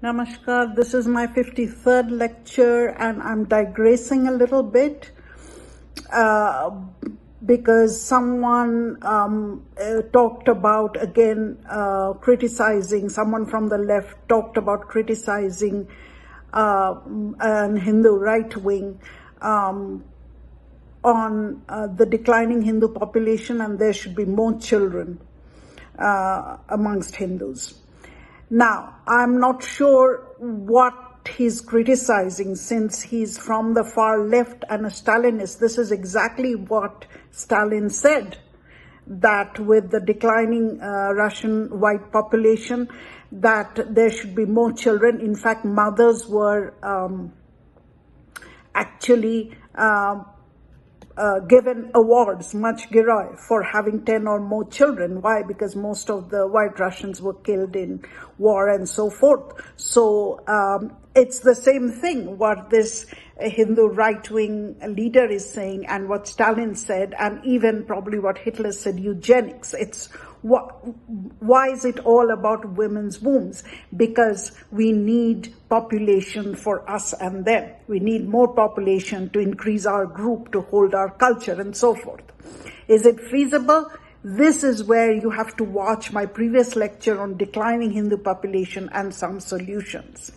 Namaskar, this is my 53rd lecture and I'm digressing a little bit because someone talked about, again, criticizing, someone from the left talked about criticizing an Hindu right wing on the declining Hindu population, and there should be more children amongst Hindus. Now, I'm not sure what he's criticizing, since he's from the far left and a Stalinist. This is exactly what Stalin said, that with the declining Russian white population, that there should be more children. In fact, mothers were actually given awards, much giroy, for having 10 or more children. Why? Because most of the white Russians were killed in war and so forth. So it's the same thing, what this Hindu right-wing leader is saying and what Stalin said, and even probably what Hitler said, eugenics. It's why is it all about women's wombs? Because we need population for us and them. We need more population to increase our group, to hold our culture and so forth. Is it feasible? This is where you have to watch my previous lecture on declining Hindu population and some solutions.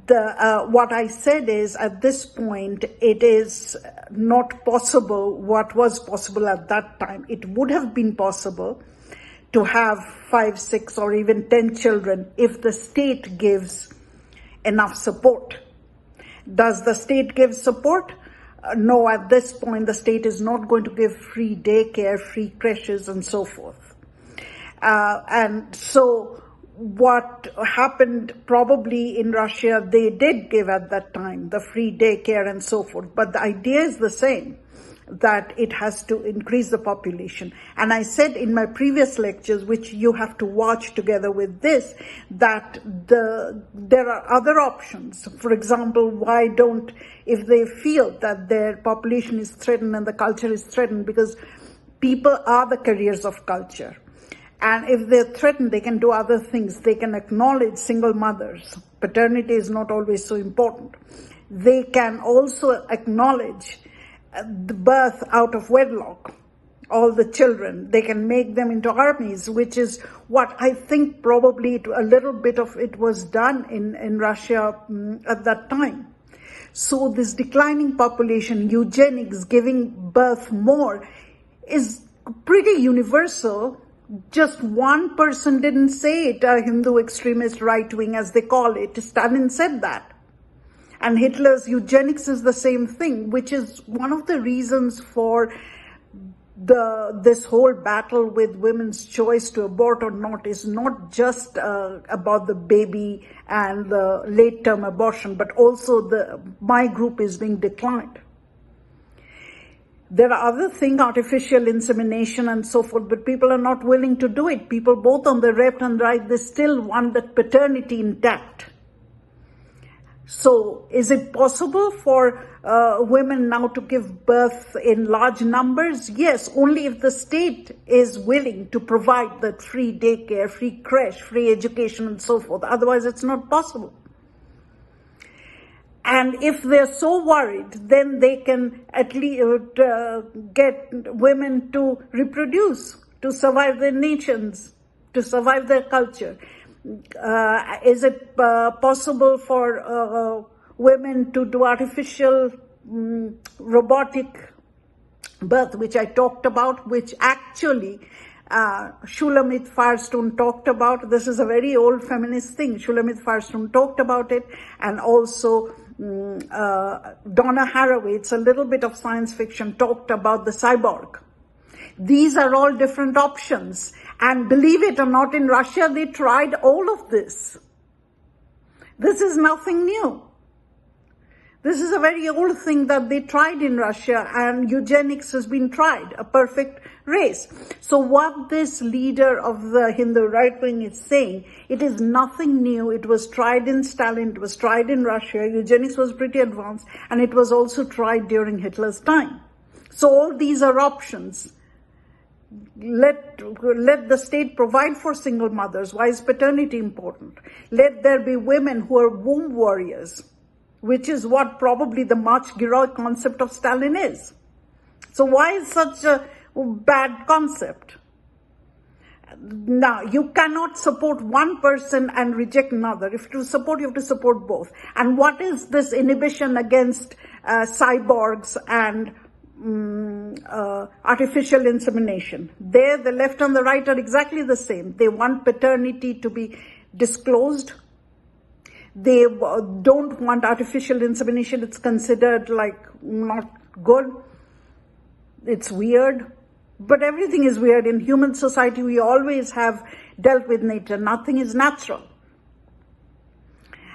What I said is, at this point, it is not possible what was possible at that time. It would have been possible to have 5, 6, or even 10 children if the state gives enough support. Does the state give support? No, at this point, the state is not going to give free daycare, free creches, and so forth. And so what happened probably in Russia, they did give at that time the free daycare and so forth. But the idea is the same, that it has to increase the population. And I said in my previous lectures, which you have to watch together with this, that there are other options. For example, why don't, if they feel that their population is threatened and the culture is threatened, because people are the carriers of culture. And if they're threatened, they can do other things. They can acknowledge single mothers. Paternity is not always so important. They can also acknowledge the birth out of wedlock, all the children. They can make them into armies, which is what I think probably a little bit of it was done in Russia at that time. So this declining population, eugenics, giving birth more, is pretty universal. Just one person didn't say it, a Hindu extremist right wing as they call it. Stalin said that. And Hitler's eugenics is the same thing, which is one of the reasons for this whole battle with women's choice to abort or not, is not just about the baby and the late-term abortion, but also my group is being declined. There are other things, artificial insemination and so forth, but people are not willing to do it. People both on the left and right, they still want that paternity intact. So is it possible for women now to give birth in large numbers? Yes, only if the state is willing to provide that free daycare, free creche, free education and so forth. Otherwise, it's not possible. And if they're so worried, then they can at least get women to reproduce, to survive their nations, to survive their culture. Is it possible for women to do artificial robotic birth, which I talked about, which actually Shulamit Firestone talked about? This is a very old feminist thing. Shulamit Firestone talked about it, and also Donna Haraway, it's a little bit of science fiction, talked about the cyborg. These are all different options. And believe it or not, in Russia, they tried all of this. This is nothing new. This is a very old thing that they tried in Russia, and eugenics has been tried, a perfect race. So what this leader of the Hindu right wing is saying, it is nothing new. It was tried in Stalin, it was tried in Russia. Eugenics was pretty advanced, and it was also tried during Hitler's time. So all these are options. Let the state provide for single mothers. Why is paternity important? Let there be women who are womb warriors, which is what probably the March Giroy concept of Stalin is. So why is such a bad concept? Now, you cannot support one person and reject another. If you support, you have to support both. And what is this inhibition against cyborgs and artificial insemination? There, the left and the right are exactly the same. They want paternity to be disclosed. They don't want artificial insemination. It's considered like not good. It's weird. But everything is weird. In human society, we always have dealt with nature. Nothing is natural.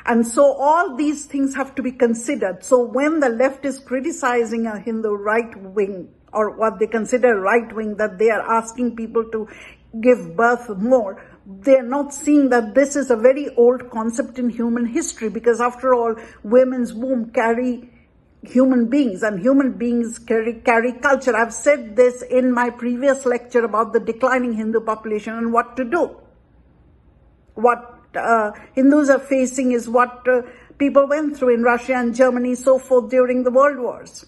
And so all these things have to be considered. So when the left is criticizing a Hindu right wing, or what they consider right wing, that they are asking people to give birth more, they're not seeing that this is a very old concept in human history, because after all, women's womb carry human beings, and human beings carry culture. I've said this in my previous lecture about the declining Hindu population and what to do. What Hindus are facing is what people went through in Russia and Germany, so forth, during the world wars.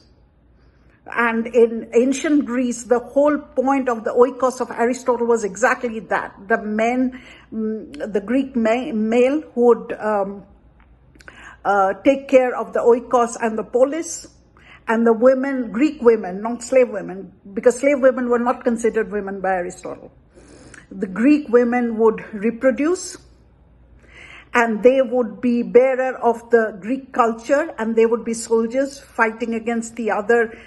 And in ancient Greece, the whole point of the oikos of Aristotle was exactly that. The men, the Greek male who would take care of the oikos and the polis, and the women, Greek women, not slave women, because slave women were not considered women by Aristotle. The Greek women would reproduce, and they would be bearer of the Greek culture, and they would be soldiers fighting against the other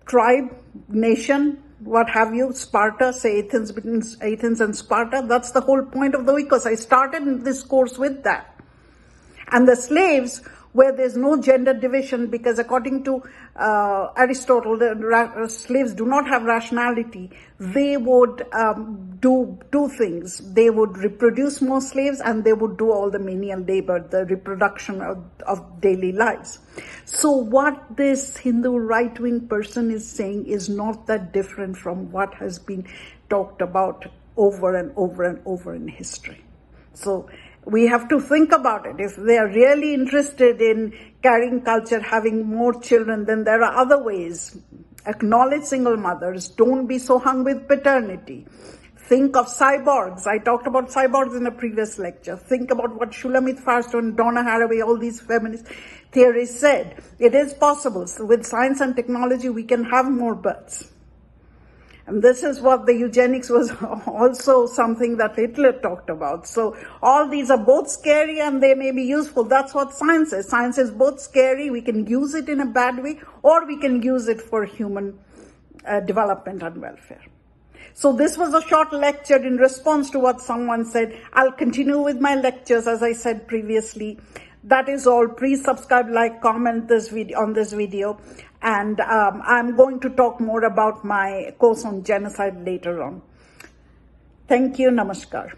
tribe, nation, what have you, Sparta, say Athens, between Athens and Sparta. That's the whole point of the oikos. I started this course with that. And the slaves, where there's no gender division, because according to Aristotle, the slaves do not have rationality. They would do two things. They would reproduce more slaves, and they would do all the menial labor, the reproduction of daily lives. So what this Hindu right-wing person is saying is not that different from what has been talked about over and over and over in history. So we have to think about it. If they are really interested in carrying culture, having more children, then there are other ways. Acknowledge single mothers. Don't be so hung with paternity. Think of cyborgs. I talked about cyborgs in a previous lecture. Think about what Shulamit Firestone, Donna Haraway, all these feminist theorists said. It is possible. So with science and technology, we can have more births. And this is what the eugenics was also something that Hitler talked about. So all these are both scary and they may be useful. That's what science is. Science is both scary. We can use it in a bad way, or we can use it for human development and welfare. So this was a short lecture in response to what someone said. I'll continue with my lectures, as I said previously. That is all. Please subscribe, like, comment on this video. And I'm going to talk more about my course on genocide later on. Thank you. Namaskar.